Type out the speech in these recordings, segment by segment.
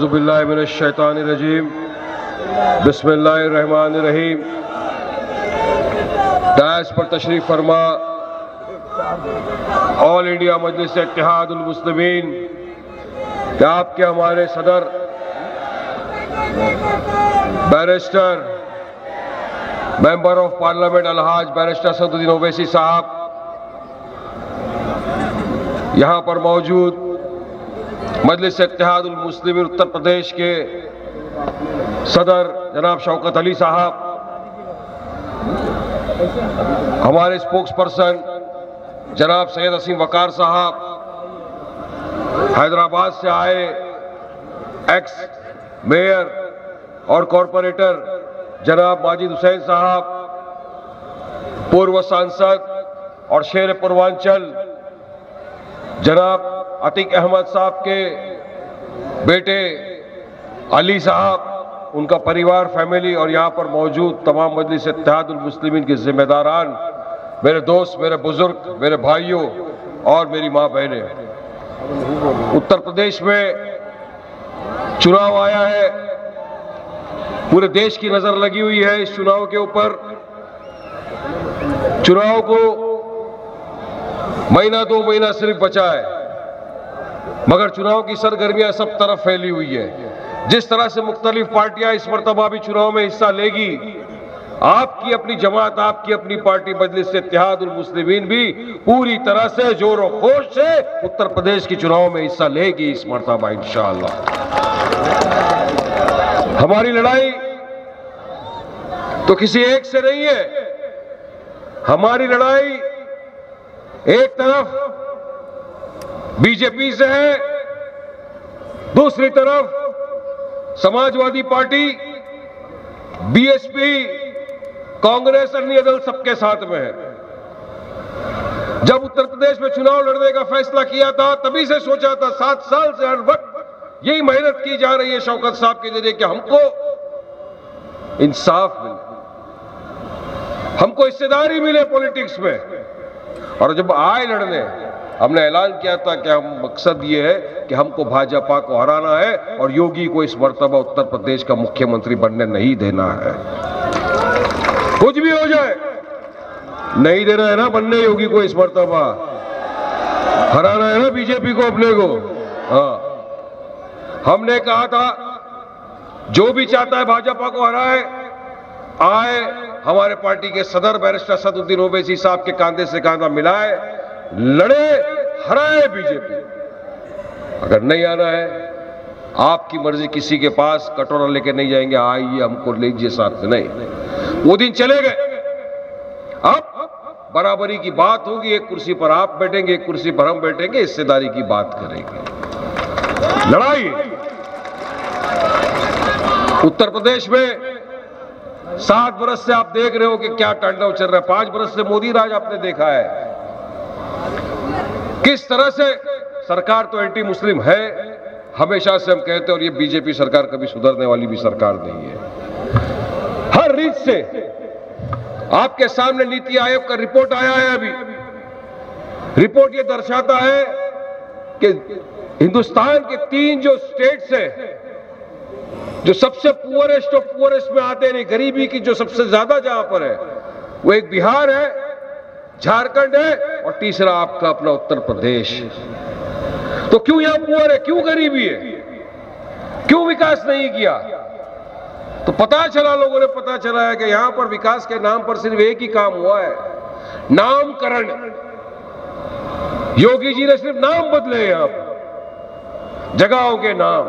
औज़ुबिल्लाहि मिनश्शैतानिर्रजीम बिस्मिल्लाहिर्रहमानिर्रहीम। डायस पर तशरीफ फरमा ऑल इंडिया मजलिस इत्तेहादुल मुस्लिमीन के आपके हमारे सदर बैरिस्टर मेंबर ऑफ पार्लियामेंट अलहाज बैरिस्टर असदुद्दीन ओवैसी साहब, यहाँ पर मौजूद मजलिस इत्तेहादुल मुस्लिमीन उत्तर प्रदेश के सदर जनाब शौकत अली साहब, हमारे स्पोक्स पर्सन जनाब सैयद असीम वकार साहब, हैदराबाद से आए एक्स मेयर और कॉरपोरेटर जनाब माजिद हुसैन साहब, पूर्व सांसद और शेर पूर्वांचल जनाब अतीक अहमद साहब के बेटे अली साहब, उनका परिवार, फैमिली और यहाँ पर मौजूद तमाम मजलिस इत्तेहादुल मुस्लिमीन के जिम्मेदारान, मेरे दोस्त, मेरे बुजुर्ग, मेरे भाइयों और मेरी माँ बहनें। उत्तर प्रदेश में चुनाव आया है, पूरे देश की नजर लगी हुई है इस चुनाव के ऊपर। चुनाव को महीना 2 महीना सिर्फ बचा है, मगर चुनाव की सरगर्मियां सब तरफ फैली हुई है। जिस तरह से मुख्तलिफ पार्टियां इस मर्तबा भी चुनाव में हिस्सा लेगी, आपकी अपनी जमात, आपकी अपनी पार्टी मजलिस इत्तेहादुल मुस्लिमीन भी पूरी तरह से जोरों खोश से उत्तर प्रदेश की चुनाव में हिस्सा लेगी इस मर्तबा इंशाअल्लाह। हमारी लड़ाई तो किसी एक से नहीं है, हमारी लड़ाई एक तरफ बीजेपी से है, दूसरी तरफ समाजवादी पार्टी, बीएसपी, कांग्रेस, अन्य दल सबके साथ में है। जब उत्तर प्रदेश में चुनाव लड़ने का फैसला किया था, तभी से सोचा था, 7 साल से हर वक्त यही मेहनत की जा रही है शौकत साहब के जरिए कि हमको इंसाफ मिले, हमको हिस्सेदारी मिले पॉलिटिक्स में। और जब आए लड़ने, हमने ऐलान किया था कि हम मकसद ये है कि हमको भाजपा को हराना है और योगी को इस मर्तबा उत्तर प्रदेश का मुख्यमंत्री बनने नहीं देना है। कुछ भी हो जाए, नहीं देना है ना बनने योगी को इस मर्तबा, हराना है ना बीजेपी को, अपने को। हाँ, हमने कहा था जो भी चाहता है भाजपा को हराए, आए हमारे पार्टी के सदर बैरिस्टर असदुद्दीन ओवैसी साहब के कांधे से कांधा मिलाए, लड़े, हराए बीजेपी। अगर नहीं आना है, आपकी मर्जी, किसी के पास कटोरा लेके नहीं जाएंगे, आइए हमको लीजिए साथ में, नहीं, वो दिन चले गए। अब बराबरी की बात होगी, एक कुर्सी पर आप बैठेंगे, एक कुर्सी पर हम बैठेंगे, हिस्सेदारी की बात करेंगे। लड़ाई उत्तर प्रदेश में 7 बरस से आप देख रहे हो कि क्या तांडव चल रहा है। 5 बरस से मोदी राज आपने देखा है, किस तरह से सरकार तो एंटी मुस्लिम है, हमेशा से हम कहते हैं, और ये बीजेपी सरकार कभी सुधरने वाली भी सरकार नहीं है। हर रीत से आपके सामने नीति आयोग का रिपोर्ट आया है अभी। रिपोर्ट ये दर्शाता है कि हिंदुस्तान के 3 जो स्टेट्स है, जो सबसे पुअरेस्ट ऑफ पुअरेस्ट में आते हैं, गरीबी की जो सबसे ज्यादा जहां पर है, वो एक बिहार है, झारखंड है और तीसरा आपका अपना उत्तर प्रदेश। तो क्यों यहां पुअर है, क्यों गरीबी है, क्यों विकास नहीं किया? तो पता चला, लोगों ने पता चला है कि यहां पर विकास के नाम पर सिर्फ एक ही काम हुआ है, नामकरण। योगी जी ने सिर्फ नाम बदले हैं, आप जगहों के नाम।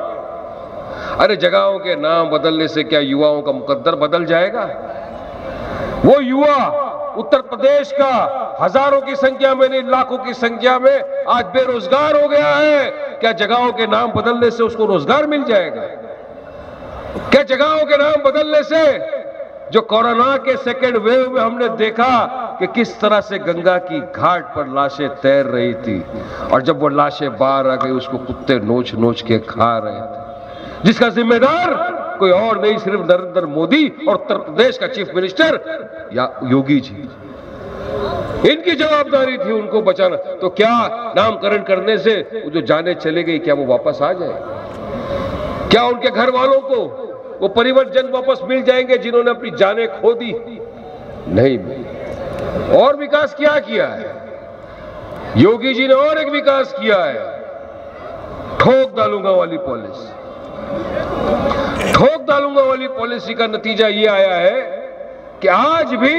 अरे जगहों के नाम बदलने से क्या युवाओं का मुकद्दर बदल जाएगा? वो युवा उत्तर प्रदेश का हजारों की संख्या में नहीं, लाखों की संख्या में आज बेरोजगार हो गया है। क्या जगहों के नाम बदलने से उसको रोजगार मिल जाएगा? क्या जगहों के नाम बदलने से, जो कोरोना के सेकेंड वेव में हमने देखा कि किस तरह से गंगा की घाट पर लाशें तैर रही थी, और जब वो लाशें बाहर आ गई, उसको कुत्ते नोच नोच के खा रहे थे, जिसका जिम्मेदार कोई और नहीं, सिर्फ नरेंद्र मोदी और उत्तर प्रदेश का चीफ मिनिस्टर या योगी जी। इनकी जवाबदारी थी उनको बचाना। तो क्या नामकरण करने से वो जो जाने चले गई, क्या वो वापस आ जाए? क्या उनके घर वालों को वो परिवारजन वापस मिल जाएंगे जिन्होंने अपनी जानें खो दी? नहीं। और विकास क्या किया है योगी जी ने? और एक विकास किया है, ठोक डालूंगा वाली पॉलिसी। ठोक डालूंगा वाली पॉलिसी का नतीजा यह आया है कि आज भी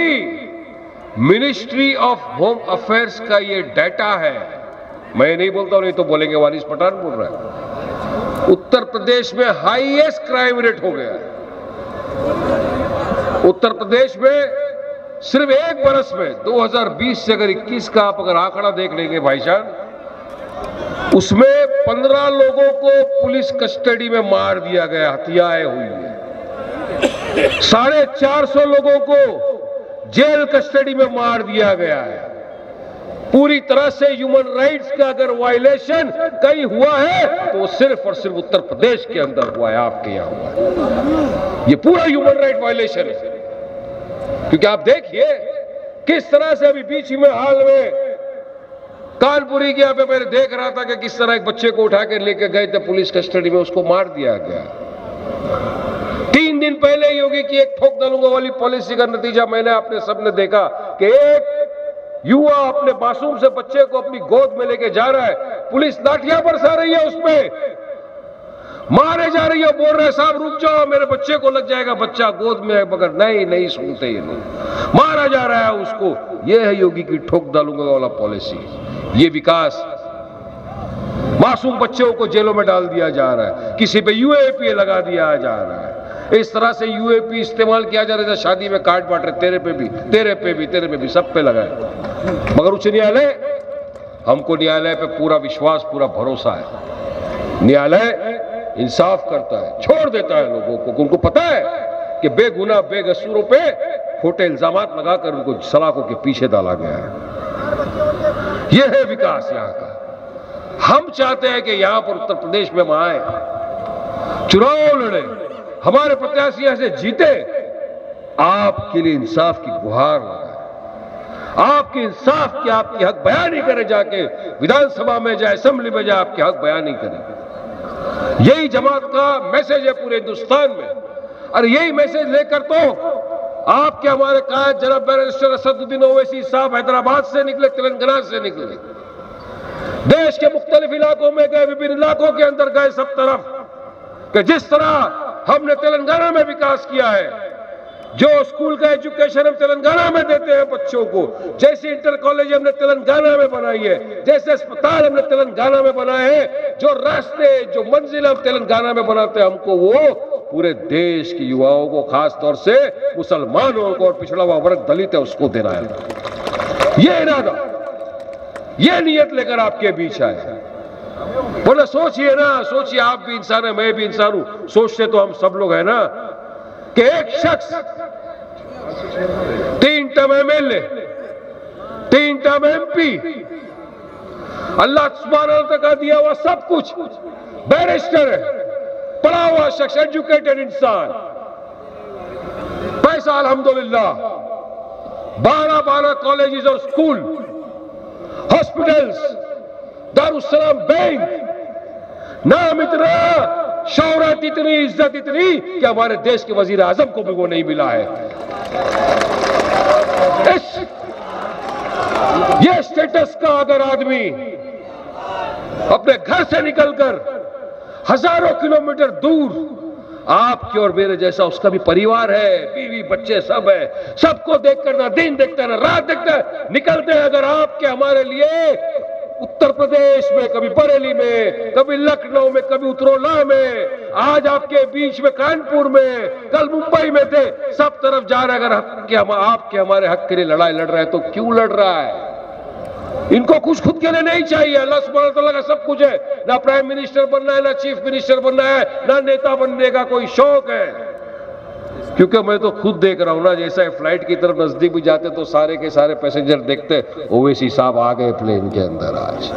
मिनिस्ट्री ऑफ होम अफेयर्स का ये डाटा है, मैं नहीं बोलता हूं, नहीं तो बोलेंगे वारिस पठान बोल रहा है, उत्तर प्रदेश में हाईएस्ट क्राइम रेट हो गया है। उत्तर प्रदेश में सिर्फ एक बरस में 2020 से अगर 21 का आप अगर आंकड़ा देख लेंगे भाईजान, उसमें 15 लोगों को पुलिस कस्टडी में मार दिया गया, हत्याएं हुई है। 450 लोगों को जेल कस्टडी में मार दिया गया है। पूरी तरह से ह्यूमन राइट्स का अगर वायलेशन कहीं हुआ है तो सिर्फ और सिर्फ उत्तर प्रदेश के अंदर हुआ है, आपके यहां हुआ है। ये पूरा ह्यूमन राइट वायलेशन है। क्योंकि आप देखिए किस तरह से अभी बीच में हाल में कानपुरी के यहां पे मैंने देख रहा था कि किस तरह एक बच्चे को उठा के लेके गए थे पुलिस कस्टडी में, उसको मार दिया गया। 3 दिन पहले योगी की एक ठोक डालूंगा वाली पॉलिसी का नतीजा मैंने अपने सबने देखा कि एक युवा अपने मासूम से बच्चे को अपनी गोद में लेके जा रहा है, पुलिस लाठियां बरसा रही है, उसमें मारे जा रही है, बोल रहे साहब रुक जाओ मेरे बच्चे को लग जाएगा, बच्चा गोद में है, मगर नहीं सुनते, ये नहीं, मारा जा रहा है उसको। ये है योगी की ठोक डालूंगा वाला पॉलिसी। ये विकास, मासूम बच्चों को जेलों में डाल दिया जा रहा है, किसी पे यूएपी लगा दिया जा रहा है, इस तरह से यूएपी इस्तेमाल किया जा रहा है। शादी में कार्ड बांट रहे, तेरे पे भी, तेरे पे भी, तेरे पे भी, सब पे लगाए। मगर उच्च न्यायालय, हमको न्यायालय पे पूरा विश्वास, पूरा भरोसा है। न्यायालय इंसाफ करता है, छोड़ देता है लोगों को। उनको पता है कि बेगुनाह बेकसूरों पे खोटे इल्जामात लगाकर उनको सलाखों के पीछे डाला गया है। यह है विकास यहां का। हम चाहते हैं कि यहां पर उत्तर प्रदेश में हम आए, चुनाव लड़े, हमारे प्रत्याशी यहां से जीते, आपके लिए इंसाफ की गुहार लगाए, आपके इंसाफ की, आपकी हक बयानी करे, जाके विधानसभा में जाए, असेंबली में जाए, आपके हक बयानी करें। यही जमात का मैसेज है पूरे हिंदुस्तान में। और यही मैसेज लेकर तो आपके हमारे कायद जनाब बैरिस्टर असदुद्दीन ओवैसी साहब हैदराबाद से निकले, तेलंगाना से निकले, देश के मुख्तलिफ इलाकों में गए, विभिन्न इलाकों के अंदर गए, सब तरफ, कि जिस तरह हमने तेलंगाना में विकास किया है, जो स्कूल का एजुकेशन हम तेलंगाना में देते हैं बच्चों को, जैसे इंटर कॉलेज हमने तेलंगाना में बनाई है, जैसे अस्पताल हमने तेलंगाना में बनाए हैं, जो रास्ते, जो मंजिल हम तेलंगाना में बनाते हैं, हमको वो पूरे देश के युवाओं को, खास तौर से मुसलमानों को और पिछड़ा हुआ वर्ग दलित है उसको देना है। ये इरादा, ये नियत लेकर आपके बीच आए। बोले सोचिए ना, सोचिए, आप भी इंसान है, मैं भी इंसान हूं, सोचते तो हम सब लोग हैं ना, कि एक शख्स 3 टर्म एमएलए, 3 टर्म एमपी, अल्लाह सुब्हानहू तक का दिया हुआ सब कुछ, बैरिस्टर है, पढ़ा हुआ शख्स, एजुकेटेड इंसान, पैसा अल्हम्दुलिल्लाह, 12 कॉलेजेस और स्कूल, हॉस्पिटल्स, दारुस्सलाम बैंक, नाम इतना, शौहरत इतनी, इज्जत इतनी कि हमारे देश के वजीर आजम को भी वो नहीं मिला है। ये स्टेटस का अगर आदमी अपने घर से निकलकर हजारों किलोमीटर दूर, आपके और मेरे जैसा उसका भी परिवार है, बीवी बच्चे सब है, सबको देखकर ना दिन देखता है ना रात देखता है, निकलते हैं अगर आपके हमारे लिए उत्तर प्रदेश में, कभी बरेली में, कभी लखनऊ में, कभी उतरौला में, आज आपके बीच में कानपुर में, कल मुंबई में थे, सब तरफ जा रहे। अगर आपके हमारे हक के लिए लड़ाई लड़ रहा है तो क्यों लड़ रहा है? इनको कुछ खुद के लिए नहीं चाहिए, अल्लाह सुब्हानहू तआला का सब कुछ है, ना प्राइम मिनिस्टर बनना है, ना चीफ मिनिस्टर बनना है, ना नेता बनने का कोई शौक है। क्योंकि मैं तो खुद देख रहा हूं ना, जैसा फ्लाइट की तरफ नजदीक भी जाते तो सारे के सारे पैसेंजर देखते, ओवैसी साहब आ गए प्लेन के अंदर, आज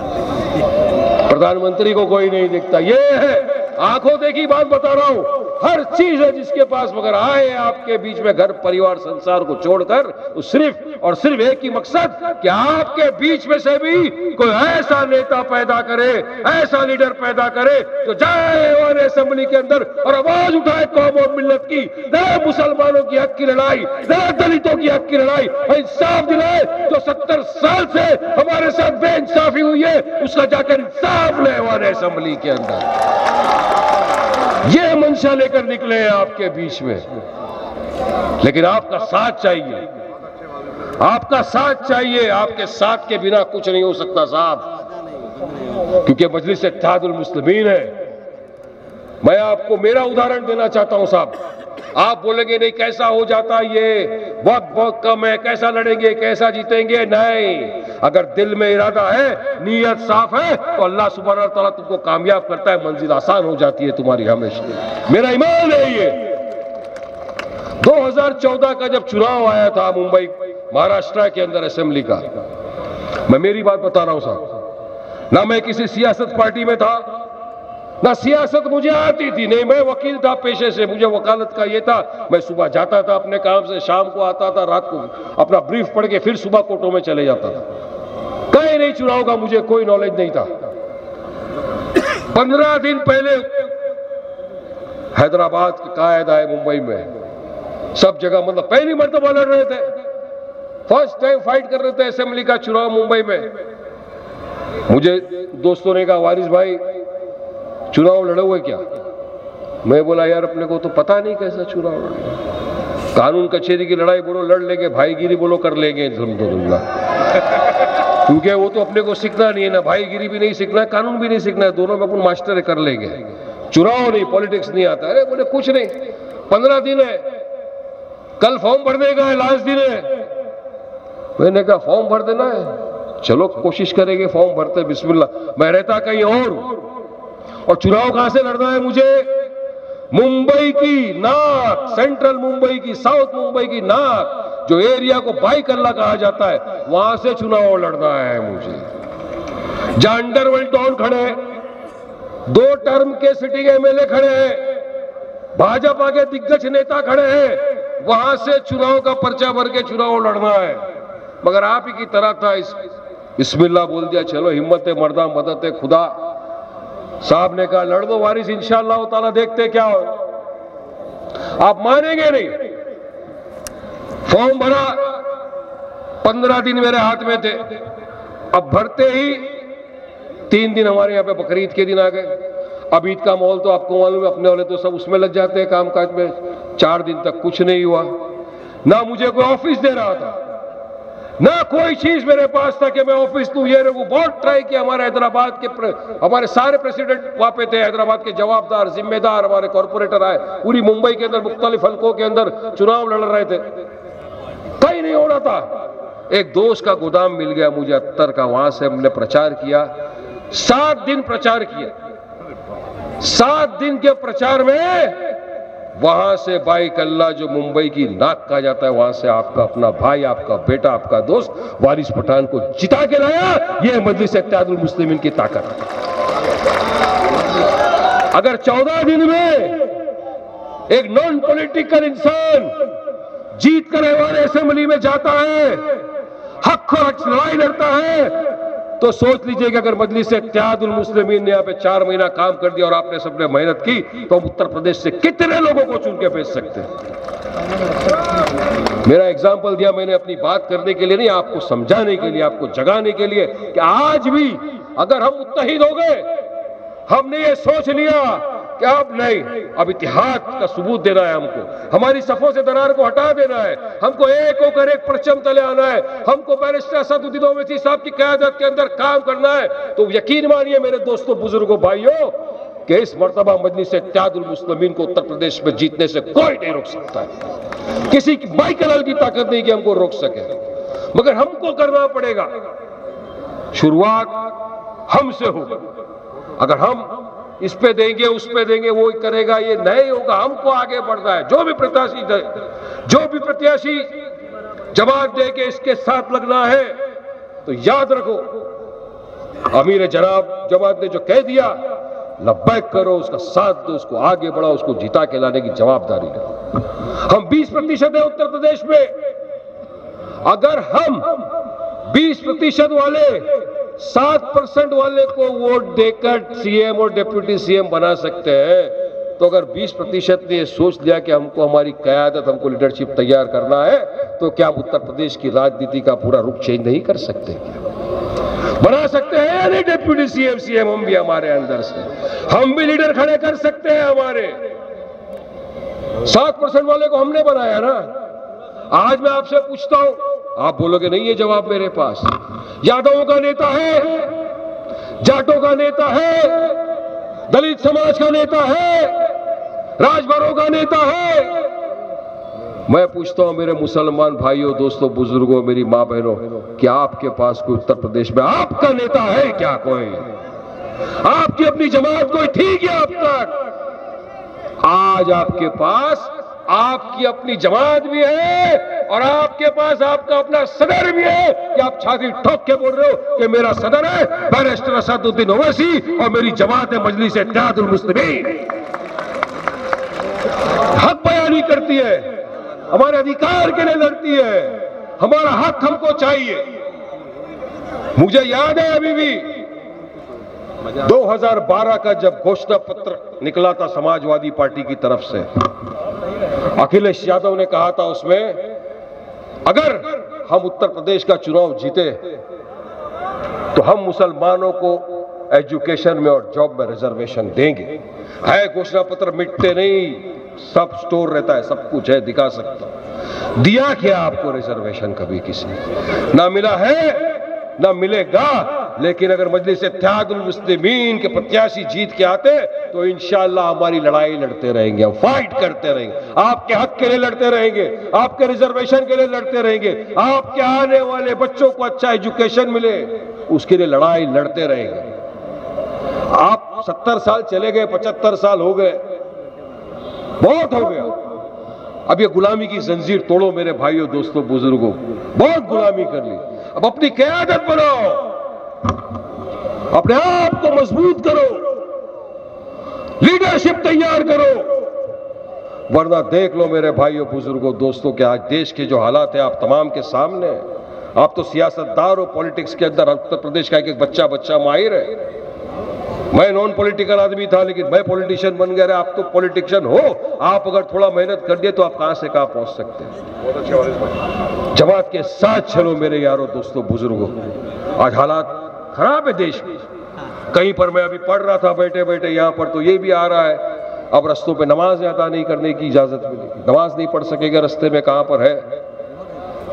प्रधानमंत्री को कोई नहीं दिखता। ये है आंखों देखी बात बता रहा हूं, हर चीज है जिसके पास, मगर आए आपके बीच में घर परिवार संसार को छोड़कर तो सिर्फ और सिर्फ एक ही मकसद कि आपके बीच में से भी कोई ऐसा नेता पैदा करे, ऐसा लीडर पैदा करे जो जाए और असेंबली के अंदर और आवाज उठाए कौम और मिल्लत की, न मुसलमानों की हक की लड़ाई, न दलितों की हक की लड़ाई, इंसाफ दिलाए। जो 70 साल से हमारे साथ बेइंसाफी हुई है उसका जाकर इंसाफ ले असेंबली के अंदर। ये मंशा लेकर निकले हैं आपके बीच में, लेकिन आपका साथ चाहिए, आपका साथ चाहिए। आपके साथ के बिना कुछ नहीं हो सकता साहब, क्योंकि मजलिस इत्तेहादुल मुस्लिमीन है। मैं आपको मेरा उदाहरण देना चाहता हूं साहब। आप बोलेंगे नहीं कैसा हो जाता, ये वक्त बहुत कम है, कैसा लड़ेंगे, कैसा जीतेंगे। नहीं, अगर दिल में इरादा है, नीयत साफ है तो अल्लाह सुब्हानहू तआला तुमको कामयाब करता है, मंजिल आसान हो जाती है तुम्हारी हमेशा। मेरा ईमान है ये। 2014 का जब चुनाव आया था मुंबई महाराष्ट्र के अंदर असेंबली का, मैं मेरी बात बता रहा हूं साहब, ना मैं किसी सियासत पार्टी में था, ना सियासत मुझे आती थी, नहीं मैं वकील था पेशे से, मुझे वकालत का ये था। मैं सुबह जाता था अपने काम से, शाम को आता था, रात को अपना ब्रीफ पढ़ के फिर सुबह कोर्टों में चले जाता था। कहीं नहीं चुनाव का मुझे कोई नॉलेज नहीं था। 15 दिन पहले हैदराबाद के कायद आए मुंबई में, सब जगह मतलब पहली मर्तबा लड़ रहे थे, फर्स्ट टाइम फाइट कर रहे थे असेंबली का चुनाव मुंबई में। मुझे दोस्तों ने कहा वारिस भाई चुनाव लड़े हुए क्या? मैं बोला यार अपने को तो पता नहीं कैसा चुनाव लड़े, कानून कचहरी की लड़ाई बोलो लड़ लेंगे, भाईगिरी बोलो कर लेंगे धुमधुमला, क्योंकि वो तो अपने को सीखना नहीं है ना, भाईगिरी भी नहीं सीखना है, कानून भी नहीं सीखना है, दोनों में अपन मास्टर कर लेंगे, चुनाव नहीं, पॉलिटिक्स नहीं आता। अरे बोले कुछ नहीं, 15 दिन है, कल फॉर्म भरने का है, लास्ट दिन है। मैंने कहा फॉर्म भर देना है, चलो कोशिश करेंगे, फॉर्म भरते बिस्मिल्लाह। मैं रहता कहीं और चुनाव कहां से लड़ना है मुझे? मुंबई की नाक, सेंट्रल मुंबई की, साउथ मुंबई की नाक, जो एरिया को बाई कल्ला कहा जाता है, वहां से चुनाव लड़ना है मुझे। जहां अंडरवर्ल्ड डॉन खड़े हैं, 2 टर्म के सिटिंग एमएलए खड़े हैं, भाजपा के दिग्गज नेता खड़े हैं, वहां से चुनाव का पर्चा भर के चुनाव लड़ना है। मगर आप ही की तरह था, बिस्मिल्लाह बोल दिया, चलो हिम्मत है मर्दा, मदद है खुदा। साहब ने कहा लड़ दो वारिस, इंशाअल्लाह ताला देखते क्या हो। आप मानेंगे नहीं, फॉर्म भरा, 15 दिन मेरे हाथ में थे। अब भरते ही 3 दिन हमारे यहाँ पे बकरीद के दिन आ गए। अब ईद का माहौल तो आपको मालूम है, अपने वाले तो सब उसमें लग जाते हैं कामकाज में। 4 दिन तक कुछ नहीं हुआ, ना मुझे कोई ऑफिस दे रहा था, ना कोई चीज मेरे पास था कि मैं ऑफिस दूं। ये वो बहुत ट्राई किया, हमारे हैदराबाद के हमारे सारे प्रेसिडेंट वहां पे थे, हैदराबाद के जवाबदार जिम्मेदार हमारे कॉर्पोरेटर आए, पूरी मुंबई के अंदर मुख्तलिफ हल्कों के अंदर चुनाव लड़ रहे थे, कहीं नहीं हो रहा था। एक दोस्त का गोदाम मिल गया मुझे अत्तर का, वहां से हमने प्रचार किया, 7 दिन प्रचार किया। 7 दिन के प्रचार में वहां से बाई कल्ला, जो मुंबई की नाक कहा जाता है, वहां से आपका अपना भाई, आपका बेटा, आपका दोस्त वारिस पठान को जिता के लाया। यह मजलिस इत्तेहादुल मुस्लिमीन की ताकत है। अगर 14 दिन में एक नॉन पॉलिटिकल इंसान जीत कर हमारे असेंबली में जाता है, हक और हक लड़ाई लड़ता है, तो सोच लीजिए कि अगर मजलिस इत्तेहादुल मुस्लिमीन ने यहाँ पे 4 महीना काम कर दिया और आपने सबने मेहनत की, तो हम उत्तर प्रदेश से कितने लोगों को चुन के भेज सकते हैं। मेरा एग्जाम्पल दिया मैंने अपनी बात करने के लिए नहीं, आपको समझाने के लिए, आपको जगाने के लिए कि आज भी अगर हम मुत्तहिद हो गए, हमने ये सोच लिया कि अब नहीं, अब इतिहाद का सबूत देना है हमको, हमारी सफों से दरार को हटा देना है, हमको एक होकर एक परचम तले आना है, हमको बैरिस्टर असदुद्दीन ओवैसी साहब की क़यादत के अंदर काम करना है। तो यकीन मानिए मेरे दोस्तों, बुजुर्गों, भाइयों, कि इस मर्तबा मजलिस इत्तेहादुल मुस्लिमीन को उत्तर प्रदेश में जीतने से कोई नहीं रोक सकता है। किसी की बाईकलाल की ताकत नहीं कि हमको रोक सके, मगर हमको करना पड़ेगा। शुरुआत हमसे होगा। अगर हम इस पे देंगे, उस पे देंगे, वो करेगा, ये नहीं होगा। हमको आगे बढ़ना है। जो भी प्रत्याशी जमात दे के इसके साथ लगना है, तो याद रखो अमीर जनाब जमात ने जो कह दिया, लब्बैक करो, उसका साथ दो, उसको आगे बढ़ाओ, उसको जिता के लाने की जवाबदारी लो। हम 20% है उत्तर प्रदेश में। अगर हम 20% वाले 7% वाले को वोट देकर सीएम और डिप्टी सीएम बना सकते हैं, तो अगर 20% ने सोच लिया कि हमको हमारी क़यादत, हमको लीडरशिप तैयार करना है, तो क्या हम उत्तर प्रदेश की राजनीति का पूरा रुख चेंज नहीं कर सकते? बना सकते हैं या नहीं डिप्टी सीएम हम भी हमारे अंदर से, हम भी लीडर खड़े कर सकते हैं। हमारे 7% वाले को हमने बनाया ना। आज मैं आपसे पूछता हूं, आप बोलोगे नहीं ये जवाब मेरे पास। यादवों का नेता है, जाटों का नेता है, दलित समाज का नेता है, राजभरों का नेता है। मैं पूछता हूं मेरे मुसलमान भाइयों, दोस्तों, बुजुर्गों, मेरी मां बहनों, क्या आपके पास कोई उत्तर प्रदेश में आपका नेता है क्या? कोई आपकी अपनी जमात कोई थी क्या अब तक? आज आपके पास आपकी अपनी जमात भी है और आपके पास आपका अपना सदर भी है कि आप छाती ठोक के बोल रहे हो कि मेरा सदर है बैरिस्टर असदुद्दीन ओवैसी और मेरी जमात है मजलिस इत्तेहादुल मुस्लिमीन। हक बयानी करती है, हमारे अधिकार के लिए लड़ती है, हमारा हक हमको चाहिए। मुझे याद है अभी भी 2012 का जब घोषणा पत्र निकला था समाजवादी पार्टी की तरफ से, अखिलेश यादव ने कहा था उसमें, अगर हम उत्तर प्रदेश का चुनाव जीते तो हम मुसलमानों को एजुकेशन में और जॉब में रिजर्वेशन देंगे। है घोषणा पत्र मिटते नहीं, सब स्टोर रहता है, सब कुछ है, दिखा सकता। दिया क्या आपको रिजर्वेशन? कभी किसी ना मिला है ना मिलेगा। लेकिन अगर मजलिस इत्तेहादुल मुस्लिमीन के प्रत्याशी जीत के आते तो इंशाअल्लाह हमारी लड़ाई लड़ते रहेंगे, हम फाइट करते रहेंगे, आपके हक के लिए लड़ते रहेंगे, आपके रिजर्वेशन के लिए लड़ते रहेंगे, आपके आने वाले बच्चों को अच्छा एजुकेशन मिले उसके लिए लड़ाई लड़ते रहेंगे। आप 70 साल चले गए, 75 साल हो गए, बहुत हो गया। अब ये गुलामी की जंजीर तोड़ो मेरे भाइयों, दोस्तों, बुजुर्गों, बहुत गुलामी कर ली। अब अपनी क़यादत बनाओ, अपने आप को मजबूत करो, लीडरशिप तैयार करो। वरना देख लो मेरे भाइयों, बुजुर्गों, दोस्तों, कि आज देश के जो हालात है आप तमाम के सामने हैं। आप तो सियासतदार हो, पॉलिटिक्स के अंदर उत्तर प्रदेश का एक बच्चा माहिर है। मैं नॉन पॉलिटिकल आदमी था लेकिन मैं पॉलिटिशियन बन गया। आप तो पॉलिटिशियन हो, आप अगर थोड़ा मेहनत कर दिए तो आप कहां से कहां पहुंच सकते हैं। जमात के साथ चलो मेरे यारों, दोस्तों, बुजुर्गों। आज हालात खराब है देश में। कहीं पर मैं अभी पढ़ रहा था बैठे बैठे, यहां पर तो ये भी आ रहा है अब रस्तों पे नमाज अदा नहीं करने की इजाजत मिलेगी। नमाज नहीं पढ़ सकेगा रस्ते में, कहां पर है?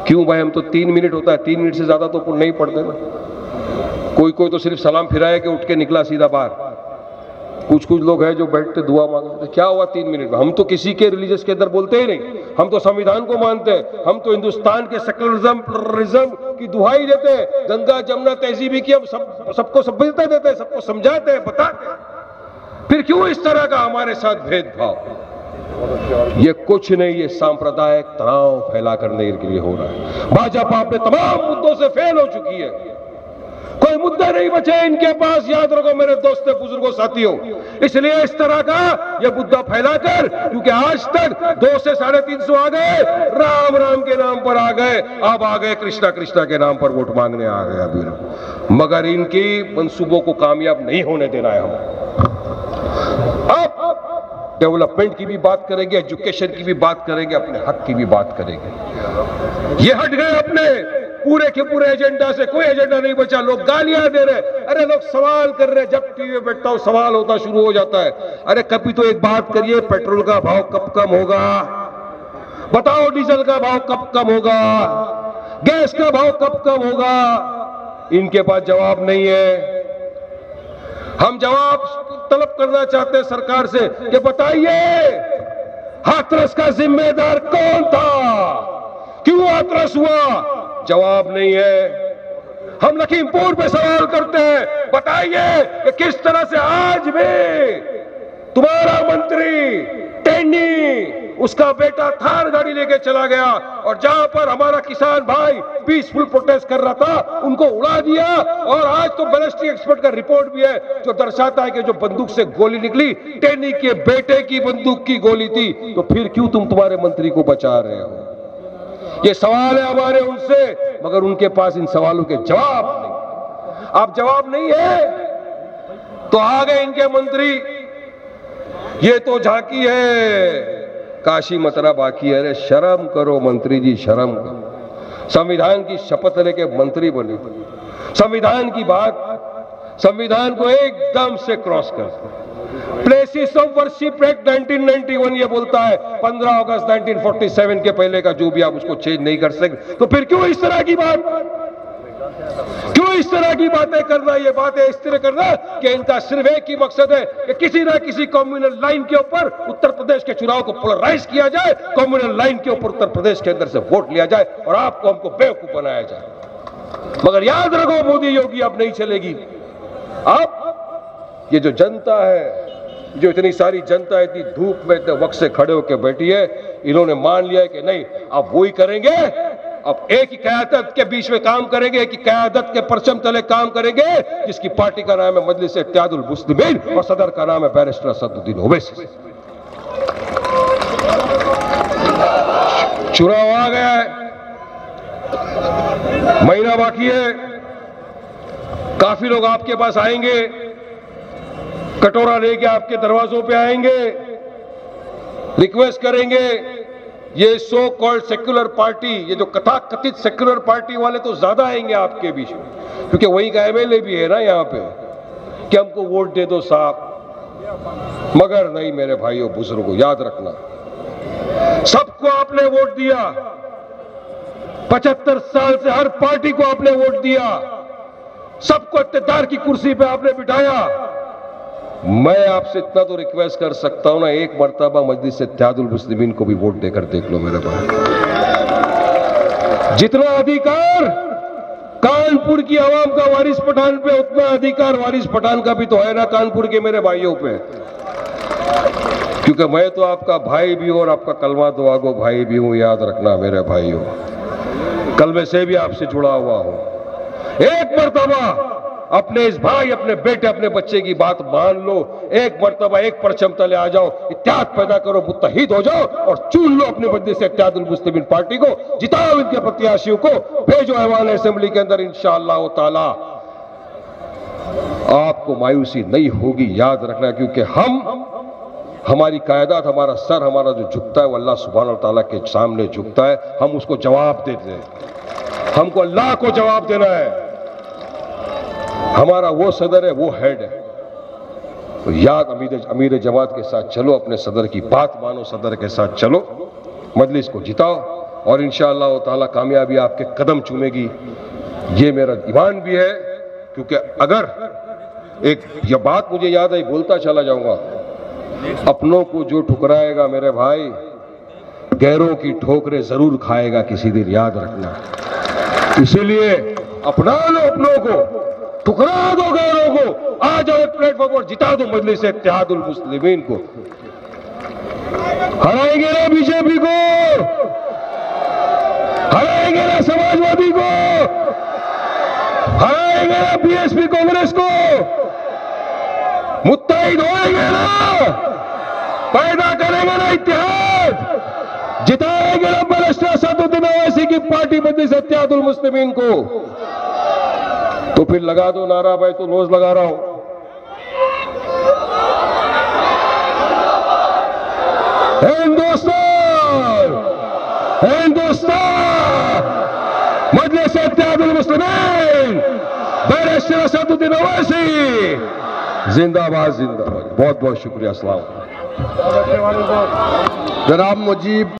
क्यों भाई? हम तो 3 मिनट होता है, 3 मिनट से ज्यादा तो नहीं पढ़ते ना। कोई तो सिर्फ सलाम फिराया कि उठ के निकला सीधा बाहर। कुछ लोग हैं जो बैठते दुआ मांगते, क्या हुआ 3 मिनट में? हम तो किसी के रिलीजियस के अंदर बोलते ही नहीं, हम तो संविधान को मानते हैं, हम तो हिंदुस्तान के सेकुलरिज्म प्लुरलिज्म की दुहाई देते हैं, गंगा जमुना तहजीबी की हम सबको सभ्यता देते हैं, सबको समझाते हैं, बताते हैं। फिर क्यों इस तरह का हमारे साथ भेदभाव? ये कुछ नहीं, ये सांप्रदायिक तनाव फैला करने के लिए हो रहा है। भाजपा अपने तमाम मुद्दों से फेल हो चुकी है, कोई मुद्दे नहीं बचे इनके पास, याद रखो मेरे दोस्तों, बुजुर्गों, साथियों। इसलिए इस तरह का ये मुद्दा फैलाकर, क्योंकि आज तक 200 से 350 आ गए, राम राम के नाम पर आ गए, अब आ गए कृष्णा कृष्णा के नाम पर वोट मांगने आ गए अभी। मगर इनकी मंसूबों को कामयाब नहीं होने देना है हम। अब डेवलपमेंट की भी बात करेंगे, एजुकेशन की भी बात करेंगे, अपने हक की भी बात करेंगे। ये हट गए अपने पूरे के पूरे एजेंडा से, कोई एजेंडा नहीं बचा। लोग गालियां दे रहे, अरे लोग सवाल कर रहे, जब टीवी में बैठता हूं सवाल होता शुरू हो जाता है। अरे कभी तो एक बात करिए, पेट्रोल का भाव कब कम होगा? बताओ, डीजल का भाव कब कम होगा? गैस का भाव कब कम होगा? इनके पास जवाब नहीं है। हम जवाब तलब करना चाहते हैं सरकार से कि बताइए, हाथरस का जिम्मेदार कौन था? क्यों हाथरस हुआ? जवाब नहीं है। हम लखीमपुर पे सवाल करते हैं, बताइए कि किस तरह से आज भी तुम्हारा मंत्री टेनी उसका बेटा थार गाड़ी लेके चला गया और जहां पर हमारा किसान भाई पीसफुल प्रोटेस्ट कर रहा था उनको उड़ा दिया। और आज तो बैलिस्टिक एक्सपर्ट का रिपोर्ट भी है जो दर्शाता है कि जो बंदूक से गोली निकली टेनी के बेटे की बंदूक की गोली थी। तो फिर क्यों तुम तुम्हारे मंत्री को बचा रहे हो? ये सवाल है हमारे उनसे, मगर उनके पास इन सवालों के जवाब नहीं। आप जवाब नहीं है तो आ गए इनके मंत्री, ये तो झांकी है, काशी मतरा बाकी है। अरे शर्म करो मंत्री जी, शर्म करो। संविधान की शपथ लेके मंत्री बने, संविधान की बात, संविधान को एकदम से क्रॉस कर। प्लेसेस ऑफ वर्शिप एक्ट 1991 ये बोलता है 15 अगस्त 1947 के पहले का जो भी आप उसको चेंज नहीं कर सकते। तो फिर क्यों इस तरह की बात, क्यों इस तरह की बातें करना? ये बातें इस तरह करना कि इनका सिर्फ एक ही मकसद है कि किसी ना किसी कम्युनल लाइन के ऊपर उत्तर प्रदेश के चुनाव को पोलराइज किया जाए, कम्युनल लाइन के ऊपर उत्तर प्रदेश के अंदर से वोट लिया जाए और आपको हमको बेवकूफ बनाया जाए। मगर याद रखो मोदी योगी अब नहीं चलेगी। अब ये जो जनता है, जो इतनी सारी जनता इतनी धूप में इतने वक्त से खड़े होकर बैठी है, इन्होंने मान लिया है कि नहीं अब वो ही करेंगे। अब एक ही क़यादत के बीच में काम करेंगे, एक ही क़यादत के परचम तले काम करेंगे, जिसकी पार्टी का नाम है मजलिस इत्तेहादुल मुस्लिमीन और सदर का नाम है बैरिस्टर असदुद्दीन ओवैसी। चुनाव आ गया है, महीना बाकी है, काफी लोग आपके पास आएंगे, कटोरा लेके आपके दरवाजों पे आएंगे, रिक्वेस्ट करेंगे। ये सो कॉल्ड सेक्युलर पार्टी, ये जो कथित सेक्युलर पार्टी वाले तो ज्यादा आएंगे आपके बीच में, क्योंकि वही का एमएलए भी है ना यहाँ पे, कि हमको वोट दे दो साहब। मगर नहीं मेरे भाइयों बुजुर्गों, याद रखना, सबको आपने वोट दिया, 75 साल से हर पार्टी को आपने वोट दिया, सबको इख्तियार की कुर्सी पे आपने बिठाया। मैं आपसे इतना तो रिक्वेस्ट कर सकता हूं ना, एक मर्तबा मजलिस इत्तेहादुल मुस्लिमीन को भी वोट देकर देख लो मेरे भाई। जितना अधिकार कानपुर की आवाम का वारिस पठान पे, उतना अधिकार वारिस पठान का भी तो है ना कानपुर के मेरे भाइयों पे। क्योंकि मैं तो आपका भाई भी हूं और आपका कलमा दुआगो भाई भी हूं, याद रखना मेरे भाइयों, कलमे से भी आपसे जुड़ा हुआ हूं। एक मर्तबा अपने इस भाई, अपने बेटे, अपने बच्चे की बात मान लो, एक मर्तबा एक परचम तले आ जाओ, इत्तेहाद पैदा करो, मुत्तहिद हो जाओ और चुन लो अपने मजलिस इत्तेहादुल मुस्लिमीन पार्टी को, जिताओ इनके प्रत्याशियों को, भेजो ऐवान असेंबली के अंदर, इंशाअल्लाह ताला आपको मायूसी नहीं होगी, याद रखना। क्योंकि हमारी कायदात, हमारा सर, हमारा जो झुकता है वो अल्लाह सुब्हानहू व तआला के सामने झुकता है, हम उसको जवाब देते हैं, हमको अल्लाह को जवाब देना है। हमारा वो सदर है, वो हेड है, तो याद अमीर जमात के साथ चलो, अपने सदर की बात मानो, सदर के साथ चलो, मजलिस को जिताओ और इंशाअल्लाह ताला कामयाबी आपके कदम चूमेगी, ये मेरा ईमान भी है। क्योंकि अगर एक ये बात मुझे याद आई, बोलता चला जाऊंगा, अपनों को जो ठुकराएगा मेरे भाई, गैरों की ठोकरें जरूर खाएगा किसी दिन, याद रखना। इसीलिए अपना लो अपनों को, ठुकरा दो गैरों को, आ जाओ एक प्लेटफॉर्म पर, जिता दो मजलिस इत्तेहादुल मुस्लिमीन को। हराएंगे ना बीजेपी को, हराएंगे ना समाजवादी को, हराएंगे ना बीएसपी कांग्रेस को, मुत्तहिद होएंगे ना, पैदा करेंगे ना इत्तेहाद, जिताएंगे ना बैरिस्टर असदुद्दीन ओवैसी की पार्टी मजलिस इत्तेहादुल मुस्लिमीन को। तो फिर लगा दो नारा, भाई तो रोज लगा रहा हूं, हिंदुस्तान हिंदुस्तान, मजलिस इत्तेहादुल मुस्लिमीन, बैरिस्टर असदुद्दीन ओवैसी जिंदाबाद जिंदाबाद। बहुत बहुत शुक्रिया। अस्सलाम। जनाब मुजीब